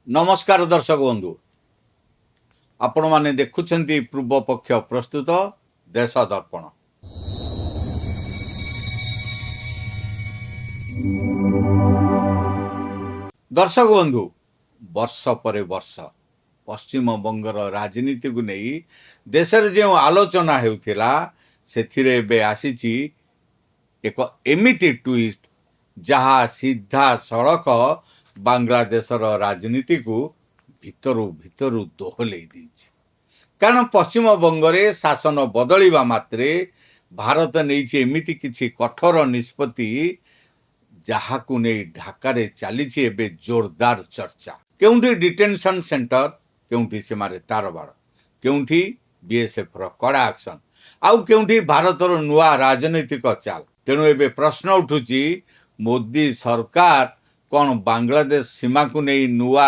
नमस्कार दर्शक बंधु आपण माने देखुछंती पूर्व पक्ष प्रस्तुत देश दर्पण। दर्शक बंधु वर्ष पर वर्ष पश्चिम बंगर राजनीति को नहीं देशर जो आलोचना हेउथिला सेथिरे बे आसीची एक एमिति ट्विस्ट जहा सीधा सड़क बांग्लादेशर राजनीति को भितरु भितरु दोहलै दैछि। कारण पश्चिम बंगरे शासन बदलिबा मात्रे भारत नहीं एमिति किछि कठोर निष्पत्ति जहाकु नहीं ढाकारे चलीछि एबे जोरदार चर्चा। केउंठी डिटेंशन सेंटर, केउंठी सीमारे तारबाड़, केउंठी बीएसएफ रो कड़ा एक्शन, आउ केउंठी भारतर नुआ राजनैतिक चाल। तेणु एबे प्रश्न उठुछि मोदी सरकार कौन बांग्लादेश सीमा को नहीं नुआ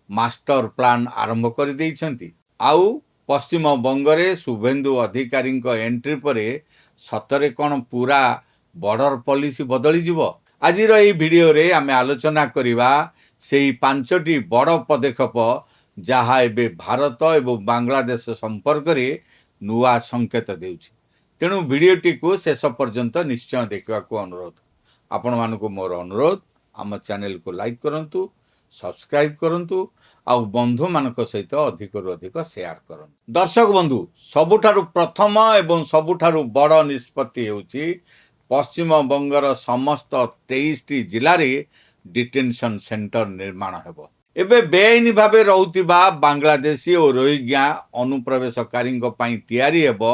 मास्टर प्लान आरंभ कर देइछंती। आउ पश्चिम बंगरे शुभेन्दु अधिकारी एंट्री परे सतरे कौन पूरा बॉर्डर पॉलिसी बदली जिवो। आजिर एई वीडियो रे आमे आलोचना करिवा सेही पांचटी बड़ पदक्षेप जहा एबे भारत एवं बांग्लादेश संपर्क रे नुआ संकेत देउछि। तेणु वीडियोटी को शेष पर्यंत निश्चय देखा अनुरोध। आपण मानकु मोर अनुरोध आम चैनल को लाइक करंतु, सब्सक्राइब करंतु, आउ बंधु मानक सहित अधिकरु अधिक शेयर करंतु। दर्शक बंधु सबुठारु प्रथम एवं सबुठारु बड़ निष्पत्ति हेउछि पश्चिम बंगर समस्त 23 जिले रे डिटेंशन सेंटर निर्माण हेबो। एबे बेआईन भावे रहुतिबा बांग्लादेशी और रोहिंग्या अनुप्रवेशकारी तैयारी हेबो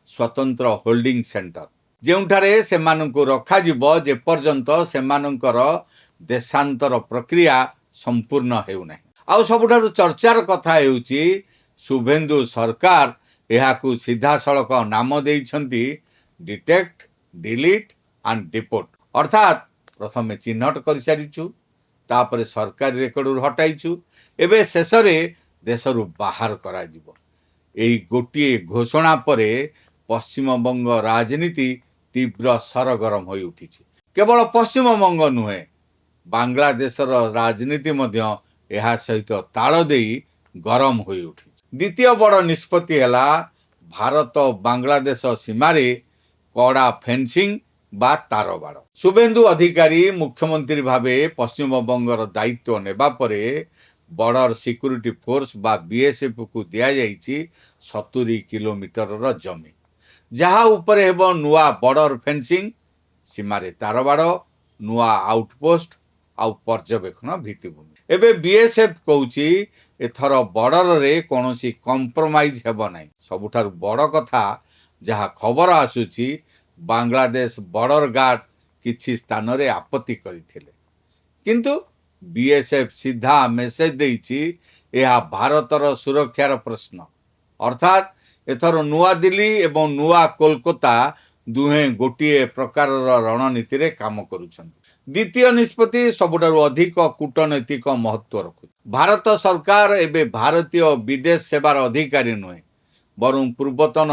स्वतंत्र होल्डिंग सेंटर, जेउठारे सेमानंकु रखा जिवो जे पर्यंत सेमानंकर देशांतर प्रक्रिया संपूर्ण हेउ नाही। आउ सबुठारु चर्चार कथा हेउछि शुभेन्दु सरकार एहाकु सीधा सड़क नाम देइछंती डिटेक्ट, डिलीट एंड डिपोर्ट। अर्थात प्रथमे चिन्हट कर सारिछु, तापरे सरकारी रेकर्ड हटाइछु, एबे शेषरे देशरु बाहर करा जिवो। एई गोटिए घोषणा परे पश्चिम बंग राजनीति तीव्र सरगरम होई उठिछि। केवल पश्चिम बंग नुहे बांग्लादेशर राजनीति मध्य एहा सहित ताल देई गरम होई उठिछि। द्वितीय बड़ निष्पत्ति हला भारत बांग्लादेश सीमारे कड़ा फेंसिंग बा तारबाड़। शुभेन्दु अधिकारी मुख्यमंत्री भावे पश्चिम बंगर दायित्व नेबा परे बॉर्डर सिक्यूरिटी फोर्स बा बीएसएफ को दिया जाइछि 70 किलोमीटर जमी, जहा उपरे हेबो नुआ बॉर्डर फेंसिंग, सीमारे तारबाड़, नुआ आउटपोस्ट आउ पर्यवेक्षण भित्तिभूमि। एबे बीएसएफ कहूछि एथर बॉर्डर रे कोनोसी कॉम्प्रोमाइज हेबो नाही। सबुठारु बड़ कथा जहा खबर आसुछि बांग्लादेश बॉर्डर गार्ड किछि स्थान रे आपत्ति करिथिले, किंतु बीएसएफ सीधा मेसेज देइछि एहा भारतर सुरक्षार प्रश्न। अर्थात एथर नुआ दिल्ली एवं नुआ कोलकाता दुहे गोटिए प्रकार रणनीति रे काम करुछन। द्वितीय निष्पत्ति सबुठारु अधिक कूटनैतिक महत्व रखु। भारत सरकार एबे भारतीय विदेश सेवार अधिकारी नुहे, बरं पूर्वतन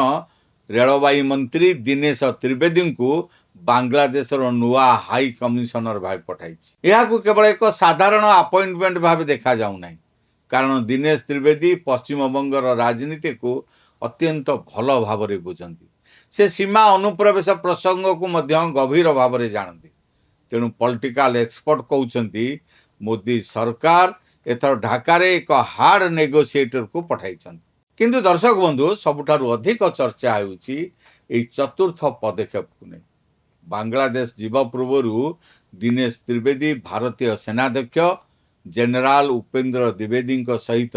रेलवाई मंत्री दिनेश त्रिवेदी को बांग्लादेशर नुआ हाई कमिशनर भाव पठाई। यह केवल एक साधारण अपॉइंटमेंट भाव देखा जाऊ नाही, कारण दिनेश त्रिवेदी पश्चिम बंगर राजनीति को अत्यंत भल भाव बुझंती। से सीमा अनुप्रवेश प्रसंग को मध्य गभीर भाव जानती। तेणु पॉलिटिकल एक्सपर्ट कहउछंती मोदी सरकार एथर ढाका रे एक हार्ड नेगोशिएटर को पठाई। किंतु दर्शक बंधु सबुठारु अधिक चर्चा हेउछि एई चतुर्थ पदक्षेप को नै। बांग्लादेश जीवा पूर्वरु दिनेश त्रिवेदी भारतीय सेनाध्यक्ष जनरल उपेंद्र द्विवेदी सहित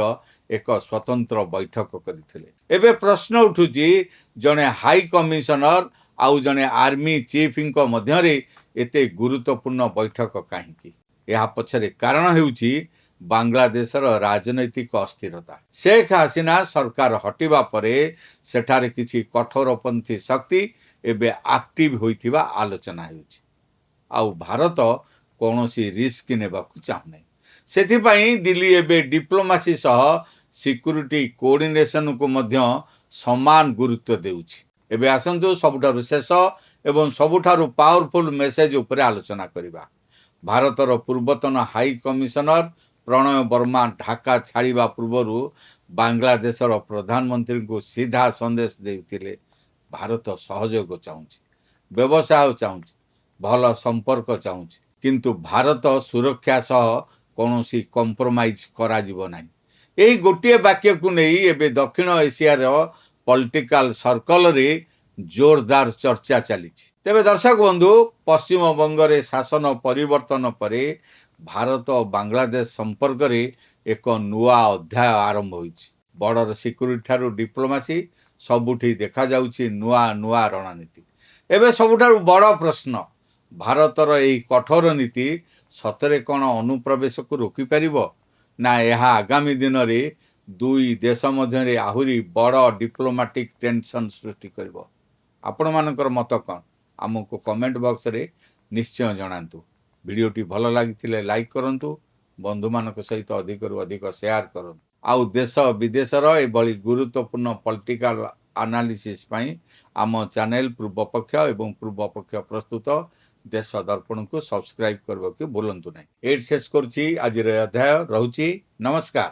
एक स्वतंत्र बैठक करथिले। एबे प्रश्न उठुछि जने हाई कमिशनर आउ जने आर्मी चीफ मध्य रे एते गुरुत्वपूर्ण बैठक काहेकि। एहा पछरे कारण हेउछि बांग्लादेशर राजनैतिक अस्थिरता। शेख हसीना सरकार हटिबा परे सेठारे किछि कठोरपंथी शक्ति एबे एक्टिव होइथिबा आलोचना हेउछि। आउ भारत कोनोसी रिस्क नेबाकु चाहनै, सेथिपई दिल्ली एबे डिप्लोमेसी सह सिक्यूरिटी कोऑर्डिनेशन को मध्य समान गुरुत्व देउछि। एबे आसंतु सबुठारु शेष एवं सबुठारु पावरफुल मेसेज उपरे आलोचना करिबा। भारतर पूर्वतन हाई कमिशनर ପ୍ରଣୟ ବର୍ମା ଢାକା ଛାଡ଼ିବା ପୂର୍ବରୁ ବାଂଲାଦେଶର ପ୍ରଧାନମନ୍ତ୍ରୀଙ୍କୁ ସିଧା ସନ୍ଦେଶ ଦେଇଥିଲେ, ଭାରତ ସହଯୋଗ ଚାହୁଁଛି, ବ୍ୟବସାୟ ଚାହୁଁଛି, ଭଲ ସମ୍ପର୍କ ଚାହୁଁଛି, କିନ୍ତୁ ଭାରତ ସୁରକ୍ଷା ସହ କୌଣସି କମ୍ପ୍ରମାଇଜ୍ କରାଯିବ ନାହିଁ। ଏହି ଗୋଟିଏ ବାକ୍ୟକୁ ନେଇ ଏବେ ଦକ୍ଷିଣ ଏସିଆର ପଲିଟିକାଲ ସର୍କଲରେ ଜୋରଦାର ଚର୍ଚ୍ଚା ଚାଲିଛି। ତେବେ ଦର୍ଶକ ବନ୍ଧୁ, ପଶ୍ଚିମବଙ୍ଗରେ ଶାସନ ପରିବର୍ତ୍ତନ ପରେ ଭାରତ ଓ ବାଂଲାଦେଶ ସମ୍ପର୍କରେ ଏକ ନୂଆ ଅଧ୍ୟାୟ ଆରମ୍ଭ ହୋଇଛି। ବର୍ଡର ସିକ୍ୟୁରିଟି ଠାରୁ ଡିପ୍ଲୋମାସି ସବୁଠି ଦେଖାଯାଉଛି ନୂଆ ନୂଆ ରଣନୀତି। ଏବେ ସବୁଠାରୁ ବଡ଼ ପ୍ରଶ୍ନ, ଭାରତର ଏହି କଠୋର ନୀତି ସତରେ କ'ଣ ଅନୁପ୍ରବେଶକୁ ରୋକିପାରିବ, ନା ଏହା ଆଗାମୀ ଦିନରେ ଦୁଇ ଦେଶ ମଧ୍ୟରେ ଆହୁରି ବଡ଼ ଡିପ୍ଲୋମାଟିକ୍ ଟେନସନ୍ ସୃଷ୍ଟି କରିବ? ଆପଣମାନଙ୍କର ମତ କ'ଣ? ଆମକୁ କମେଣ୍ଟ ବକ୍ସରେ ନିଶ୍ଚୟ ଜଣାନ୍ତୁ। ଭିଡ଼ିଓଟି ଭଲ ଲାଗିଥିଲେ ଲାଇକ୍ କରନ୍ତୁ, ବନ୍ଧୁମାନଙ୍କ ସହିତ ଅଧିକରୁ ଅଧିକ ସେୟାର କରନ୍ତୁ। ଆଉ ଦେଶ ବିଦେଶର ଏଭଳି ଗୁରୁତ୍ୱପୂର୍ଣ୍ଣ ପଲିଟିକାଲ ଆନାଲିସିସ୍ ପାଇଁ ଆମ ଚ୍ୟାନେଲ ପୂର୍ବପକ୍ଷ ଏବଂ ପୂର୍ବପକ୍ଷ ପ୍ରସ୍ତୁତ ଦେଶ ଦର୍ପଣକୁ ସବସ୍କ୍ରାଇବ୍ କରିବାକୁ ଭୁଲନ୍ତୁ ନାହିଁ। ଏଇଠି ଶେଷ କରୁଛି ଆଜିର ଅଧ୍ୟାୟ। ରହୁଛି, ନମସ୍କାର।